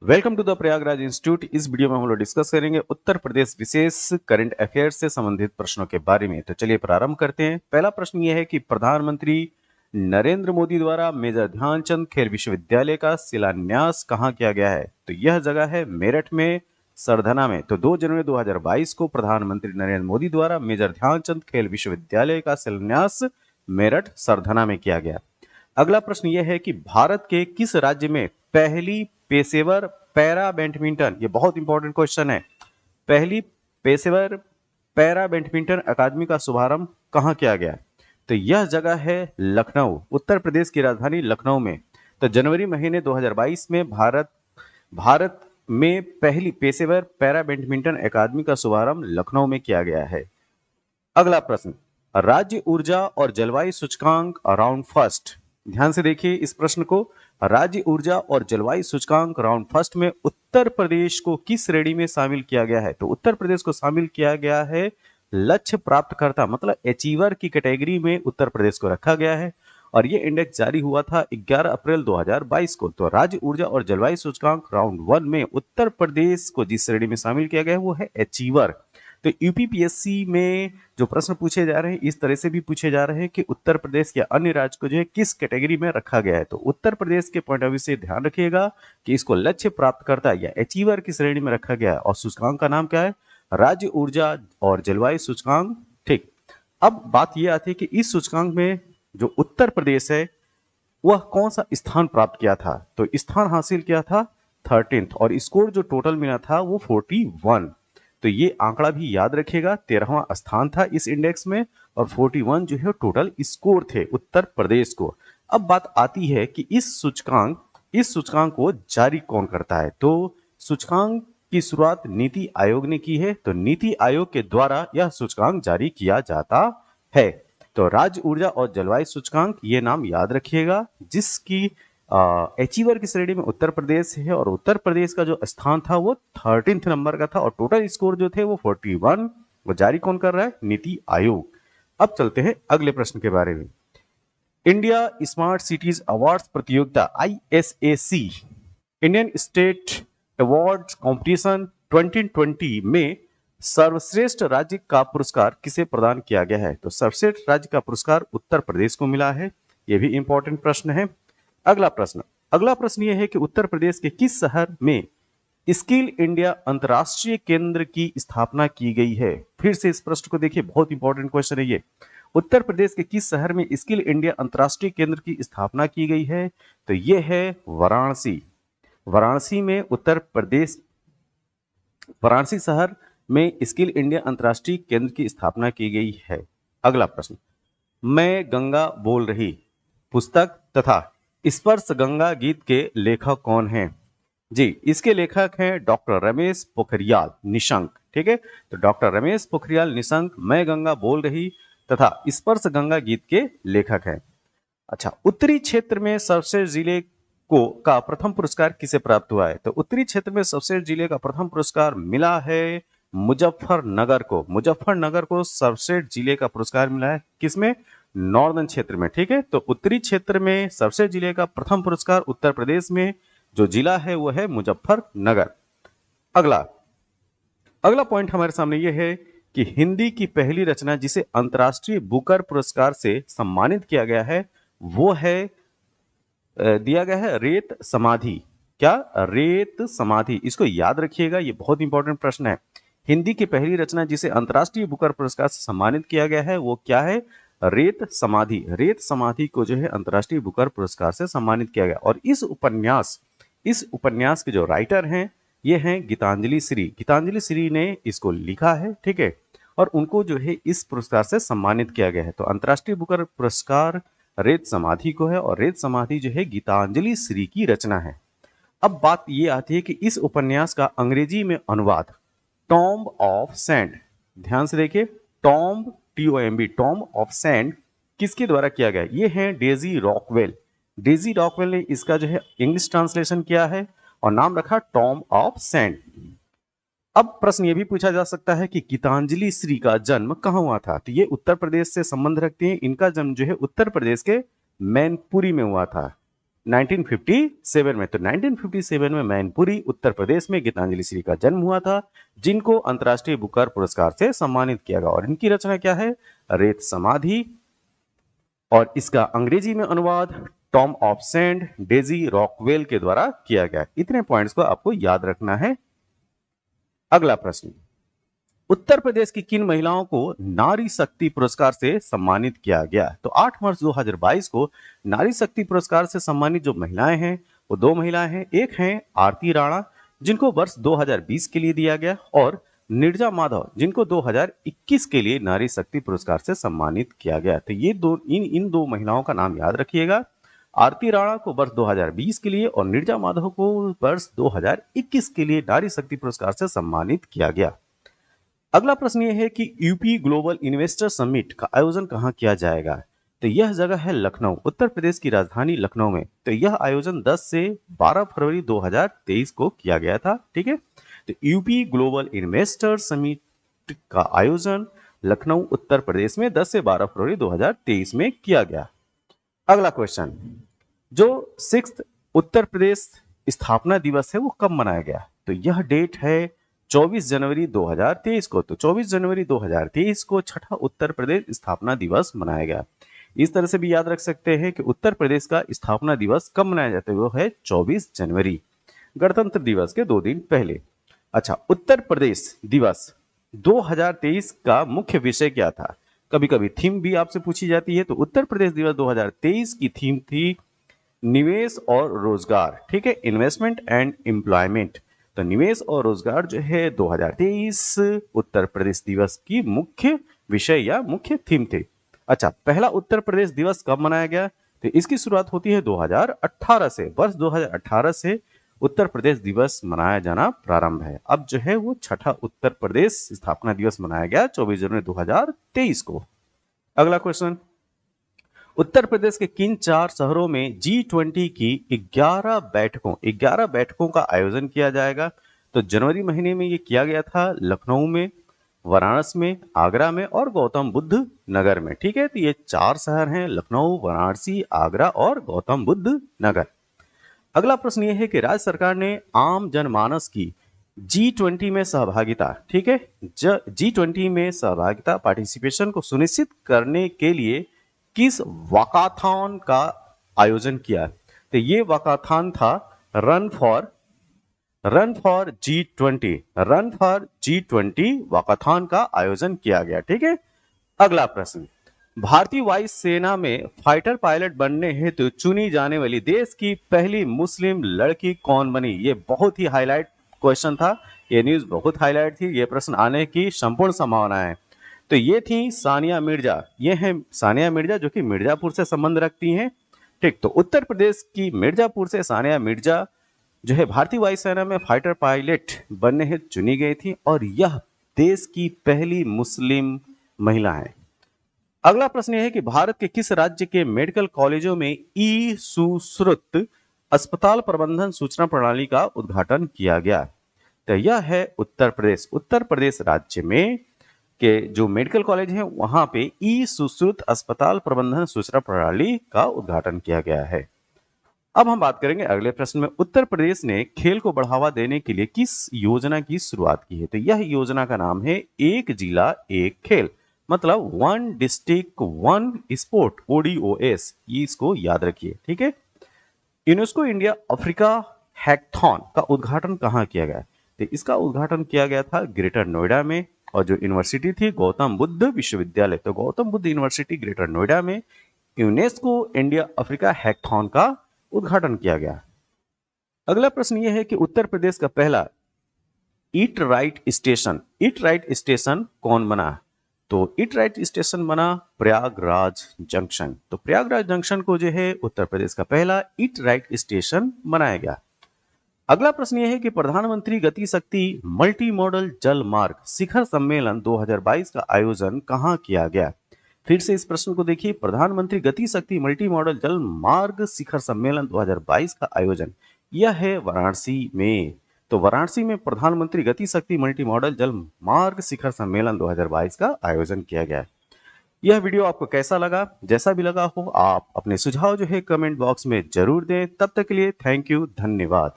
Welcome to the Prayagraj institute. इस video में हम लोग डिस्कस करेंगे उत्तर प्रदेश विशेष करंट अफेयर्स से संबंधित प्रश्नों के बारे में। तो चलिए प्रारंभ करते हैं। पहला प्रश्न यह है कि प्रधानमंत्री नरेंद्र मोदी द्वारा मेजर ध्यानचंद खेल विश्वविद्यालय का शिलान्यास कहाँ किया गया है? तो यह जगह है मेरठ में, सरधना में। तो 2 जनवरी 2022 को प्रधानमंत्री नरेंद्र मोदी द्वारा मेजर ध्यानचंद खेल विश्वविद्यालय का शिलान्यास मेरठ सरधना में किया गया। अगला प्रश्न यह है कि भारत के किस राज्य में पहली पेशेवर पैरा बैडमिंटन, ये बहुत इंपॉर्टेंट क्वेश्चन है, पहली पेशेवर पैरा बैडमिंटन अकादमी का शुभारंभ कहां किया गया? तो यह जगह है लखनऊ, उत्तर प्रदेश की राजधानी लखनऊ में। तो जनवरी महीने 2022 में भारत में पहली पेशेवर पैरा बैडमिंटन अकादमी का शुभारंभ लखनऊ में किया गया है। अगला प्रश्न, राज्य ऊर्जा और जलवायु सूचकांक राउंड फर्स्ट, ध्यान से देखिए इस प्रश्न को। राज्य ऊर्जा और जलवायु सूचकांक राउंड फर्स्ट में उत्तर प्रदेश को किस श्रेणी में शामिल किया गया है? तो उत्तर प्रदेश को शामिल किया गया है लक्ष्य प्राप्तकर्ता, मतलब अचीवर की कैटेगरी में उत्तर प्रदेश को रखा गया है। और ये इंडेक्स जारी हुआ था 11 अप्रैल 2022 को। तो राज्य ऊर्जा और जलवायु सूचकांक राउंड 1 में उत्तर प्रदेश को जिस श्रेणी में शामिल किया गया है वो है अचीवर। तो यूपीपीएससी में जो प्रश्न पूछे जा रहे हैं इस तरह से भी पूछे जा रहे हैं कि उत्तर प्रदेश या अन्य राज्य को जो है किस कैटेगरी में रखा गया है। तो उत्तर प्रदेश के पॉइंट ऑफ व्यू से ध्यान रखिएगा कि इसको लक्ष्य प्राप्तकर्ता या अचीवर की श्रेणी में रखा गया है। और सूचकांक का नाम क्या है? राज्य ऊर्जा और जलवायु सूचकांक। ठीक, अब बात यह आती है कि इस सूचकांक में जो उत्तर प्रदेश है वह कौन सा स्थान प्राप्त किया था? तो स्थान हासिल किया था 13th, और स्कोर जो टोटल मिला था वो 41। तो ये आंकड़ा भी याद रखिएगा, 13वां स्थान था इस इंडेक्स में और 41 जो है टोटल स्कोर थे उत्तर प्रदेश को। अब बात आती है कि इस सूचकांक को जारी कौन करता है? तो सूचकांक की शुरुआत नीति आयोग ने की है। तो नीति आयोग के द्वारा यह सूचकांक जारी किया जाता है। तो राज्य ऊर्जा और जलवायु सूचकांक, ये नाम याद रखिएगा, जिसकी अचीवर की श्रेणी में उत्तर प्रदेश है और उत्तर प्रदेश का जो स्थान था वो 13th नंबर का था और टोटल स्कोर जो थे वो 41। वो जारी कौन कर रहा है? नीति आयोग। अब चलते हैं अगले प्रश्न के बारे में। इंडिया स्मार्ट सिटीज अवार्ड्स प्रतियोगिता ISAC Indian state award competition 2020 में सर्वश्रेष्ठ राज्य का पुरस्कार किसे प्रदान किया गया है? तो सर्वश्रेष्ठ राज्य का पुरस्कार उत्तर प्रदेश को मिला है। यह भी इंपॉर्टेंट प्रश्न है। अगला प्रश्न यह है कि उत्तर प्रदेश के किस शहर में स्किल इंडिया अंतर्राष्ट्रीय केंद्र की स्थापना की गई है? फिर से इस प्रश्न को देखिए, बहुत इंपॉर्टेंट क्वेश्चन है ये। उत्तर प्रदेश के किस शहर में स्किल इंडिया अंतर्राष्ट्रीय केंद्र की स्थापना की गई है? तो यह है वाराणसी। वाराणसी में उत्तर प्रदेश, वाराणसी शहर में स्किल इंडिया अंतर्राष्ट्रीय केंद्र की स्थापना की गई है। अगला प्रश्न, मैं गंगा बोल रही पुस्तक तथा स्पर्श गंगा गीत के लेखक कौन हैं? जी, इसके लेखक हैं डॉक्टर रमेश पोखरियाल निशंक। ठीक है, तो डॉक्टर रमेश पोखरियाल निशंक मैं गंगा बोल रही तथा स्पर्श गंगा गीत के लेखक हैं। अच्छा, उत्तरी क्षेत्र में सर्वश्रेष्ठ जिले को का प्रथम पुरस्कार किसे प्राप्त हुआ है? तो उत्तरी क्षेत्र में सर्वश्रेष्ठ जिले का प्रथम पुरस्कार मिला है मुजफ्फरनगर को। मुजफ्फरनगर को सर्वश्रेष्ठ जिले का पुरस्कार मिला है। किसमें? नॉर्दर्न क्षेत्र में। ठीक है, तो उत्तरी क्षेत्र में सर्वश्रेष्ठ जिले का प्रथम पुरस्कार उत्तर प्रदेश में जो जिला है वो है मुजफ्फरनगर। अगला पॉइंट हमारे सामने ये है कि हिंदी की पहली रचना जिसे अंतर्राष्ट्रीय बुकर पुरस्कार से सम्मानित किया गया है वो है दिया गया है रेत समाधि। क्या? रेत समाधि। इसको याद रखिएगा, ये बहुत इंपॉर्टेंट प्रश्न है। हिंदी की पहली रचना जिसे अंतर्राष्ट्रीय बुकर पुरस्कार से सम्मानित किया गया है वो क्या है? रेत समाधि। रेत समाधि को जो है अंतर्राष्ट्रीय बुकर पुरस्कार से सम्मानित किया गया। और इस उपन्यास के जो राइटर हैं ये हैं गीतांजलि श्री। गीतांजलि श्री ने इसको लिखा है। ठीक है, और उनको जो है इस पुरस्कार से सम्मानित किया गया है। तो अंतर्राष्ट्रीय बुकर पुरस्कार रेत समाधि को है और रेत समाधि जो है गीतांजलि श्री की रचना है। अब बात ये आती है कि इस उपन्यास का अंग्रेजी में अनुवाद टॉम्ब ऑफ सैंड, ध्यान से देखिए, tomb TOMB tomb of sand किसके द्वारा किया गया? ये है डेजी रॉकवेल। डेजी रॉकवेल ने इसका जो है इंग्लिश ट्रांसलेशन किया है और नाम रखा टॉम्ब ऑफ सैंड। अब प्रश्न ये भी पूछा जा सकता है कि गीतांजलि श्री का जन्म कहाँ हुआ था? तो ये उत्तर प्रदेश से संबंध रखते हैं। इनका जन्म जो है उत्तर प्रदेश के मैनपुरी में हुआ था। 1957 में। तो 1957 में मैनपुरी उत्तर प्रदेश में गीतांजलि श्री का जन्म हुआ था, जिनको अंतर्राष्ट्रीय बुकर पुरस्कार से सम्मानित किया गया। और इनकी रचना क्या है? रेत समाधि। और इसका अंग्रेजी में अनुवाद Tom of sand Daisy Rockwell के द्वारा किया गया। इतने पॉइंट्स को आपको याद रखना है। अगला प्रश्न, उत्तर प्रदेश की किन महिलाओं को नारी शक्ति पुरस्कार से सम्मानित किया गया? तो 8 मार्च 2022 को नारी शक्ति पुरस्कार से सम्मानित जो महिलाएं हैं वो दो महिलाएं हैं। एक हैं आरती राणा, जिनको वर्ष 2020 के लिए दिया गया, और निर्जा माधव, जिनको 2021 के लिए नारी शक्ति पुरस्कार से सम्मानित किया गया। तो ये इन दो महिलाओं का नाम याद रखिएगा। आरती राणा को वर्ष 2020 के लिए और निर्जा माधव को वर्ष 2021 के लिए नारी शक्ति पुरस्कार से सम्मानित किया गया। अगला प्रश्न ये है कि यूपी ग्लोबल इन्वेस्टर समिट का आयोजन कहाँ किया जाएगा? तो यह जगह है लखनऊ, उत्तर प्रदेश की राजधानी लखनऊ में। तो यह आयोजन 10 से 12 फरवरी 2023 को किया गया था। ठीक है, तो यूपी ग्लोबल इन्वेस्टर समिट का आयोजन लखनऊ उत्तर प्रदेश में 10 से 12 फरवरी 2023 में किया गया। अगला क्वेश्चन, जो 6th उत्तर प्रदेश स्थापना दिवस है वो कब मनाया गया? तो यह डेट है 24 जनवरी 2023 को। तो 24 जनवरी 2023 को छठा उत्तर प्रदेश स्थापना दिवस मनाया गया। इस तरह से भी याद रख सकते हैं कि उत्तर प्रदेश का स्थापना दिवस कब मनाया जाता है, वो है 24 जनवरी, गणतंत्र दिवस के 2 दिन पहले। अच्छा, उत्तर प्रदेश दिवस 2023 का मुख्य विषय क्या था? कभी कभी थीम भी आपसे पूछी जाती है। तो उत्तर प्रदेश दिवस 2023 की थीम थी निवेश और रोजगार। ठीक है, इन्वेस्टमेंट एंड एम्प्लॉयमेंट। तो निवेश और रोजगार जो है 2023 उत्तर प्रदेश दिवस की मुख्य विषय या मुख्य थीम थे। अच्छा, पहला उत्तर प्रदेश दिवस कब मनाया गया? तो इसकी शुरुआत होती है 2018 से। वर्ष 2018 से उत्तर प्रदेश दिवस मनाया जाना प्रारंभ है। अब जो है वो छठा उत्तर प्रदेश स्थापना दिवस मनाया गया 24 जनवरी 2023 को। अगला क्वेश्चन, उत्तर प्रदेश के किन 4 शहरों में G20 की 11 बैठकों का आयोजन किया जाएगा? तो जनवरी महीने में ये किया गया था लखनऊ में, वाराणसी में, आगरा में और गौतम बुद्ध नगर में। ठीक है, तो ये 4 शहर हैं, लखनऊ, वाराणसी, आगरा और गौतम बुद्ध नगर। अगला प्रश्न ये है कि राज्य सरकार ने आम जनमानस की G20 में सहभागिता, ठीक है, G20 में सहभागिता पार्टिसिपेशन को सुनिश्चित करने के लिए किस वाकाथॉन का आयोजन किया? तो ये वाकाथॉन था रन फॉर G20 वाकाथॉन का आयोजन किया गया। ठीक है, अगला प्रश्न, भारतीय वायु सेना में फाइटर पायलट बनने हेतु चुनी जाने वाली देश की पहली मुस्लिम लड़की कौन बनी? ये बहुत ही हाईलाइट क्वेश्चन था, ये न्यूज बहुत हाईलाइट थी, ये प्रश्न आने की संपूर्ण संभावना है। तो ये थी सानिया मिर्जा। ये है सानिया मिर्जा जो कि मिर्जापुर से संबंध रखती हैं। ठीक, तो उत्तर प्रदेश की मिर्जापुर से सानिया मिर्जा जो है भारतीय वायुसेना में फाइटर पायलट बनने हेतु चुनी गई थी और यह देश की पहली मुस्लिम महिला है। अगला प्रश्न यह है कि भारत के किस राज्य के मेडिकल कॉलेजों में ई सुश्रुत अस्पताल प्रबंधन सूचना प्रणाली का उद्घाटन किया गया? तो यह है उत्तर प्रदेश। उत्तर प्रदेश राज्य में के जो मेडिकल कॉलेज हैं वहां पे ई सुश्रुत अस्पताल प्रबंधन सूचना प्रणाली का उद्घाटन किया गया है। अब हम बात करेंगे अगले प्रश्न में, उत्तर प्रदेश ने खेल को बढ़ावा देने के लिए किस योजना की शुरुआत की है? तो यह योजना का नाम है एक जिला एक खेल, मतलब 1 डिस्ट्रिक्ट 1 स्पोर्ट, ODOS। ये इसको याद रखिए। ठीक है, यूनेस्को इंडिया अफ्रीका हैकथॉन का उद्घाटन कहाँ किया गया? तो इसका उद्घाटन किया गया था ग्रेटर नोएडा में, और जो यूनिवर्सिटी थी गौतम बुद्ध विश्वविद्यालय। तो गौतम बुद्ध यूनिवर्सिटी ग्रेटर नोएडा में यूनेस्को इंडिया अफ्रीका हैकथॉन का उद्घाटन किया गया। अगला प्रश्न यह है कि उत्तर प्रदेश का पहला ईट राइट स्टेशन कौन बना? तो ईट राइट स्टेशन बना प्रयागराज जंक्शन। तो प्रयागराज जंक्शन को जो है उत्तर प्रदेश का पहला ईट राइट स्टेशन बनाया गया। अगला प्रश्न यह है कि प्रधानमंत्री गति शक्ति मल्टी मॉडल जल मार्ग शिखर सम्मेलन 2022 का आयोजन कहां किया गया? फिर से इस प्रश्न को देखिए, प्रधानमंत्री गति शक्ति मल्टी मॉडल जल मार्ग शिखर सम्मेलन 2022 का आयोजन यह है वाराणसी में। तो वाराणसी में प्रधानमंत्री गति शक्ति मल्टी मॉडल जल मार्ग शिखर सम्मेलन 2022 का आयोजन किया गया। यह वीडियो आपको कैसा लगा? जैसा भी लगा हो आप अपने सुझाव जो है कमेंट बॉक्स में जरूर दें। तब तक के लिए थैंक यू, धन्यवाद।